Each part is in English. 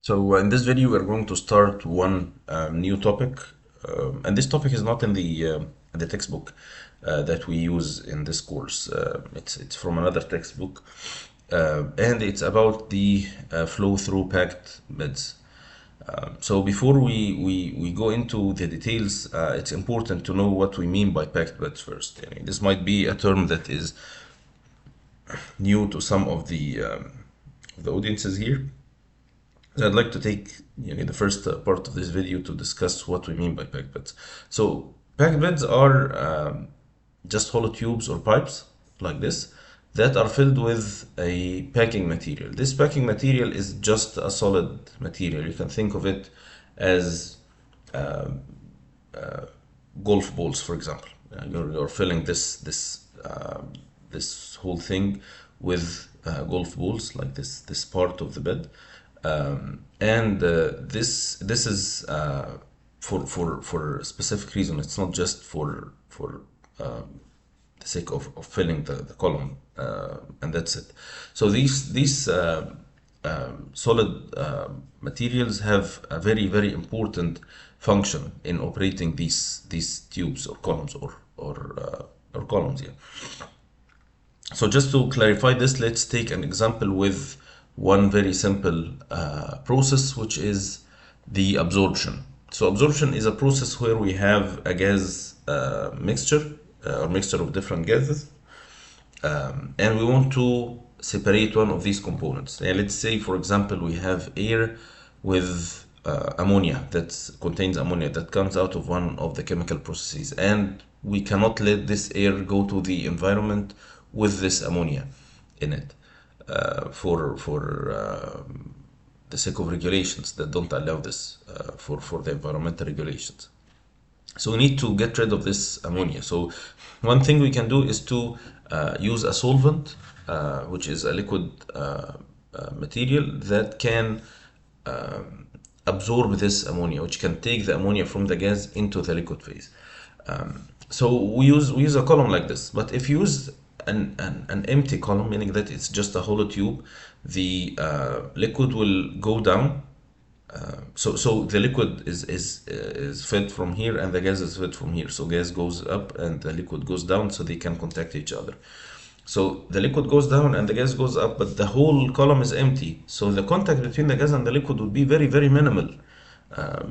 So in this video, we're going to start one new topic, and this topic is not in the textbook that we use in this course. It's from another textbook, and it's about the flow through packed beds. So before we go into the details, it's important to know what we mean by packed beds first. I mean, this might be a term that is new to some of the audiences here. So I'd like to take the first part of this video to discuss what we mean by packed beds. So packed beds are just hollow tubes or pipes like this that are filled with a packing material. This packing material is just a solid material. You can think of it as golf balls, for example. You're filling this whole thing with golf balls like this part of the bed, and this is for a specific reason. It's not just for the sake of filling the column, and that's it. So these solid materials have a very important function in operating these tubes or columns or columns. Yeah. So just to clarify this, let's take an example with one very simple process, which is the absorption. So absorption is a process where we have a gas mixture or mixture of different gases, and we want to separate one of these components. And let's say, for example, we have air with ammonia that contains ammonia that comes out of one of the chemical processes, and we cannot let this air go to the environment with this ammonia in it, for the sake of regulations that don't allow this, for the environmental regulations. So we need to get rid of this ammonia. So one thing we can do is to use a solvent, which is a liquid material that can absorb this ammonia, which can take the ammonia from the gas into the liquid phase. So we use a column like this. But if you use an empty column, meaning that it's just a hollow tube, the liquid will go down. So the liquid is fed from here, and the gas is fed from here. So gas goes up and the liquid goes down, so they can contact each other. So the liquid goes down and the gas goes up, but the whole column is empty. So the contact between the gas and the liquid would be very minimal,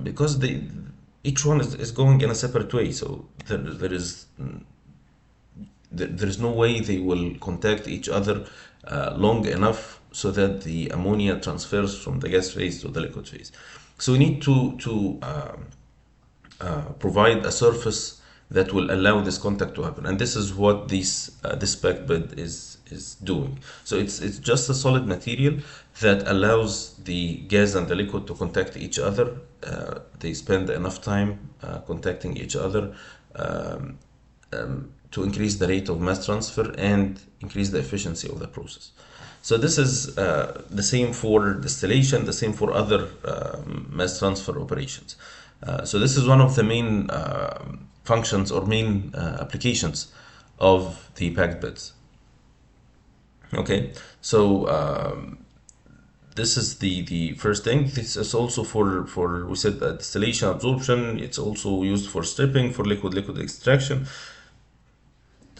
because each one is going in a separate way. So there is no way they will contact each other long enough so that the ammonia transfers from the gas phase to the liquid phase. So we need to provide a surface that will allow this contact to happen, and this is what this packed bed is doing. So it's just a solid material that allows the gas and the liquid to contact each other. They spend enough time contacting each other, to increase the rate of mass transfer and increase the efficiency of the process. So this is the same for distillation, the same for other mass transfer operations. So this is one of the main functions or main applications of the packed beds. Okay, so this is the first thing. This is also for we said distillation, absorption. It's also used for stripping, for liquid extraction.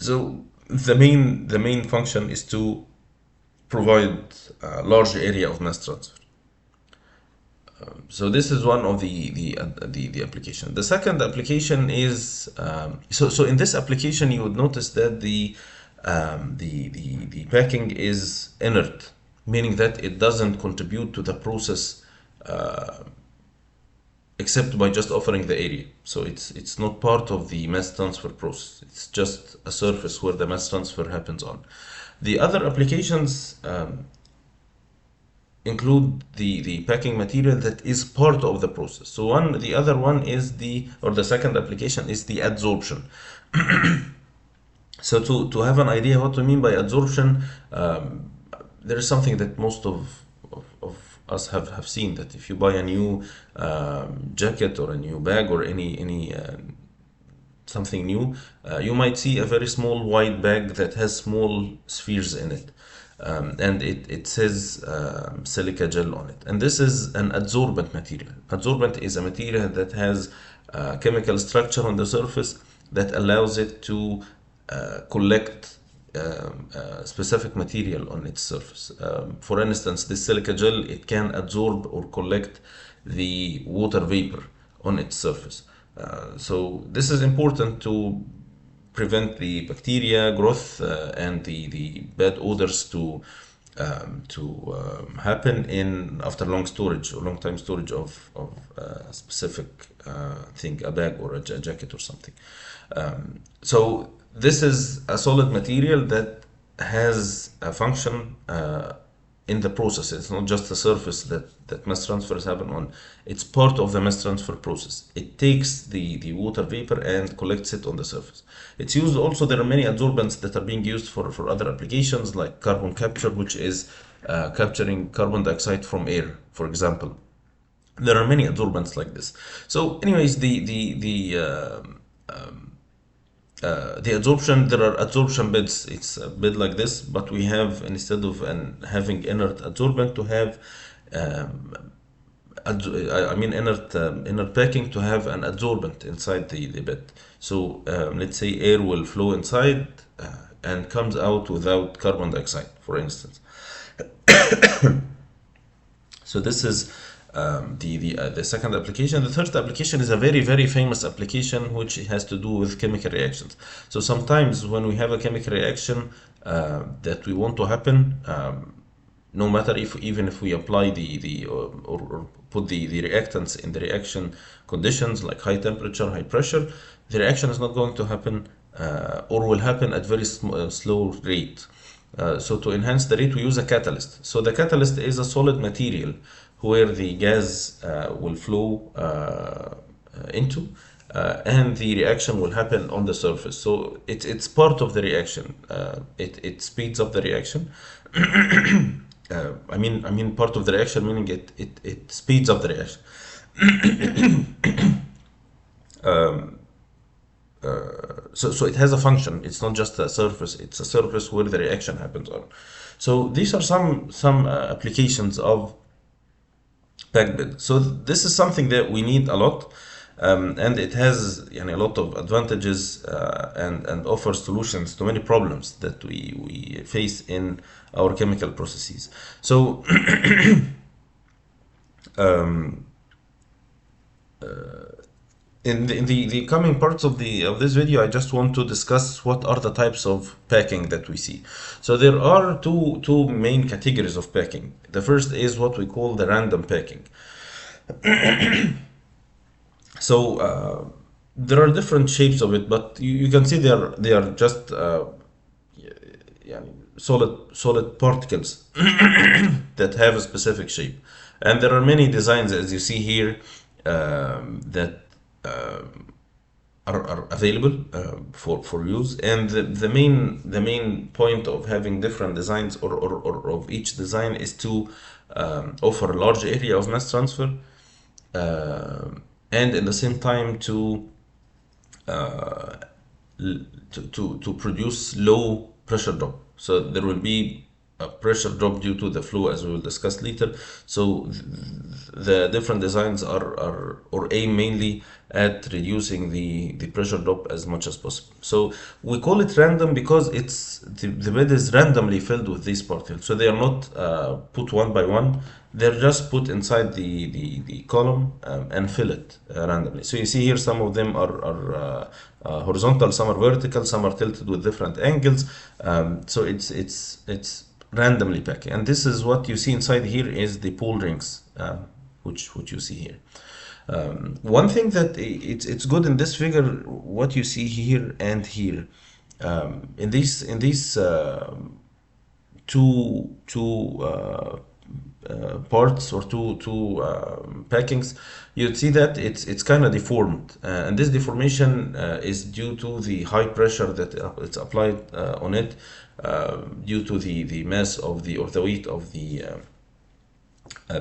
So the main function is to provide a large area of mass transfer. So this is one of the application. The second application is, so in this application you would notice that the packing is inert, meaning that it doesn't contribute to the process except by just offering the area. So it's not part of the mass transfer process. It's just a surface where the mass transfer happens on. The other applications include the packing material that is part of the process. So the other one is the second application is the adsorption. So to have an idea what we mean by adsorption, there is something that most of us have seen, that if you buy a new jacket or a new bag or any something new, you might see a very small white bag that has small spheres in it. and it says silica gel on it. And this is an adsorbent material. Adsorbent is a material that has chemical structure on the surface that allows it to collect specific material on its surface. For instance, this silica gel, it can absorb or collect the water vapor on its surface. So this is important to prevent the bacteria growth and the bad odors to happen in after long storage or long time storage of a specific thing, a bag or a jacket or something. So this is a solid material that has a function in the process. It's not just a surface that mass transfers happen on. It's part of the mass transfer process. It takes the water vapor and collects it on the surface. It's used also, there are many adsorbents that are being used for other applications like carbon capture, which is capturing carbon dioxide from air, for example. There are many adsorbents like this. So anyways, the adsorption, there are adsorption beds. It's a bed like this, but we have, instead of having inert adsorbent, to have inert packing, to have an adsorbent inside the bed. So let's say air will flow inside and comes out without carbon dioxide, for instance. So this is the second application. The third application is a very famous application, which has to do with chemical reactions. So sometimes when we have a chemical reaction that we want to happen, no matter even if we apply or put the reactants in the reaction conditions like high temperature, high pressure, the reaction is not going to happen or will happen at very slow rate. So to enhance the rate, we use a catalyst. So the catalyst is a solid material where the gas will flow into and the reaction will happen on the surface. So it's part of the reaction. It speeds up the reaction. I mean part of the reaction, meaning it speeds up the reaction. So it has a function. It's not just a surface. It's a surface where the reaction happens on. So these are some applications of packed bed. So this is something that we need a lot, and it has a lot of advantages and offers solutions to many problems that we face in our chemical processes. So in the coming parts of this video, I just want to discuss what are the types of packing that we see. So there are two main categories of packing. The first is what we call the random packing. So there are different shapes of it, but you can see they are just solid particles that have a specific shape, and there are many designs, as you see here, that are available for use. And the main point of having different designs or of each design is to offer a large area of mass transfer and at the same time to produce low pressure drop. So there will be a pressure drop due to the flow, as we will discuss later. So the different designs are or aim mainly at reducing the pressure drop as much as possible. So we call it random because the bed is randomly filled with these particles. So they are not put one by one. They're just put inside the column and fill it randomly. So you see here some of them are horizontal, some are vertical, some are tilted with different angles. So it's randomly packed, and this is what you see inside here is the pull rings, which you see here. One thing that it's good in this figure, what you see here and here, in these two parts or two packings, you'd see that it's kind of deformed, and this deformation is due to the high pressure that it's applied on it, due to the mass of the weight of the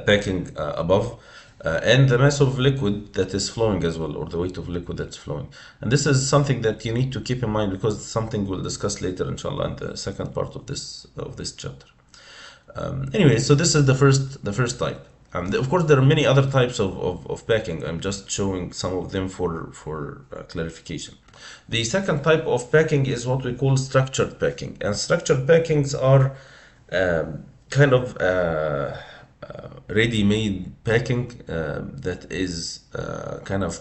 packing above, and the mass of liquid that is flowing as well, or the weight of liquid that's flowing. And this is something that you need to keep in mind because it's something we'll discuss later, inshallah, in the second part of this chapter. Anyway, so this is the first type. Of course, there are many other types of packing. I'm just showing some of them for clarification. The second type of packing is what we call structured packing, and structured packings are kind of ready-made packing that is kind of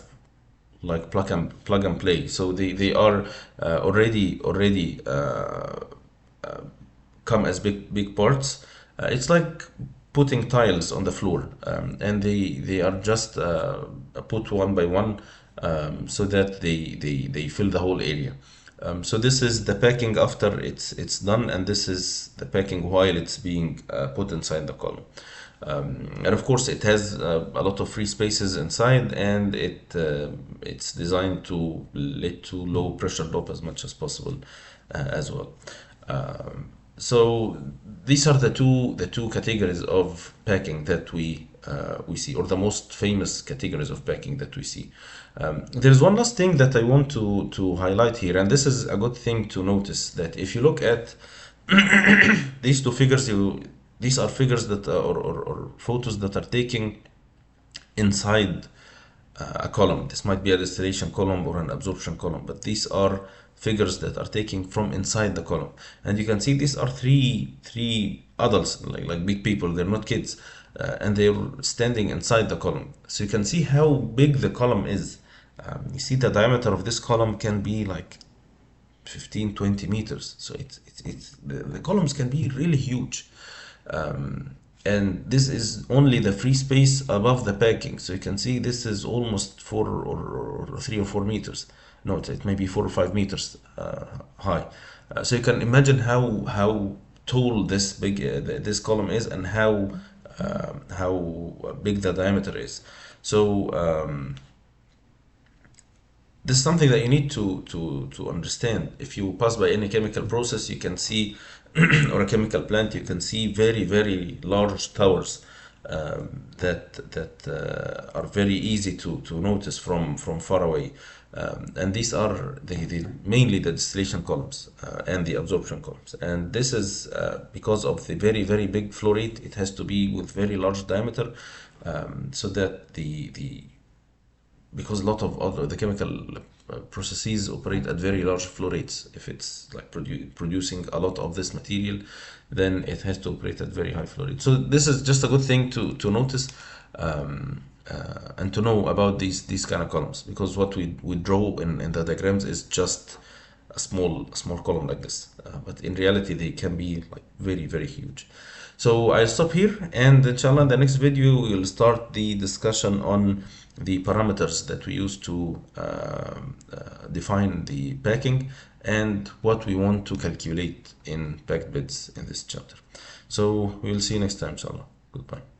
like plug and play. So they are already come as big parts. It's like putting tiles on the floor, and they are just put one by one, so that they fill the whole area. So this is the packing after it's done, and this is the packing while it's being put inside the column. And of course, it has a lot of free spaces inside, and it's designed to lead to low pressure drop as much as possible as well. So these are the two categories of packing that we see, or the most famous categories of packing that we see. There's one last thing that I want to highlight here, and this is a good thing to notice, that if you look at these two figures, these are figures that or photos that are taken inside a column. This might be a distillation column or an absorption column, but these are figures that are taken from inside the column. And you can see these are three adults, like big people. They're not kids, and they're standing inside the column. So you can see how big the column is. You see the diameter of this column can be like 15-20 meters. So the columns can be really huge. And this is only the free space above the packing. So you can see this is almost 3 or 4 meters. No, it may be 4 or 5 meters high. So you can imagine how tall this column is, and how big the diameter is. So this is something that you need to understand. If you pass by any chemical process, you can see, or a chemical plant, you can see very large towers that are very easy to notice from far away. And these are mainly the distillation columns and the absorption columns. And this is because of the very big flow rate. It has to be with very large diameter, so that because a lot of other the chemical processes operate at very large flow rates. If it's like producing a lot of this material, then it has to operate at very high flow rate. So this is just a good thing to notice, and to know about these kind of columns, because what we draw in the diagrams is just a small column like this, but in reality they can be like very huge. So I'll stop here, and inshallah in the next video we will start the discussion on the parameters that we use to define the packing, and what we want to calculate in packed beds in this chapter. So we will see you next time, inshallah. Goodbye.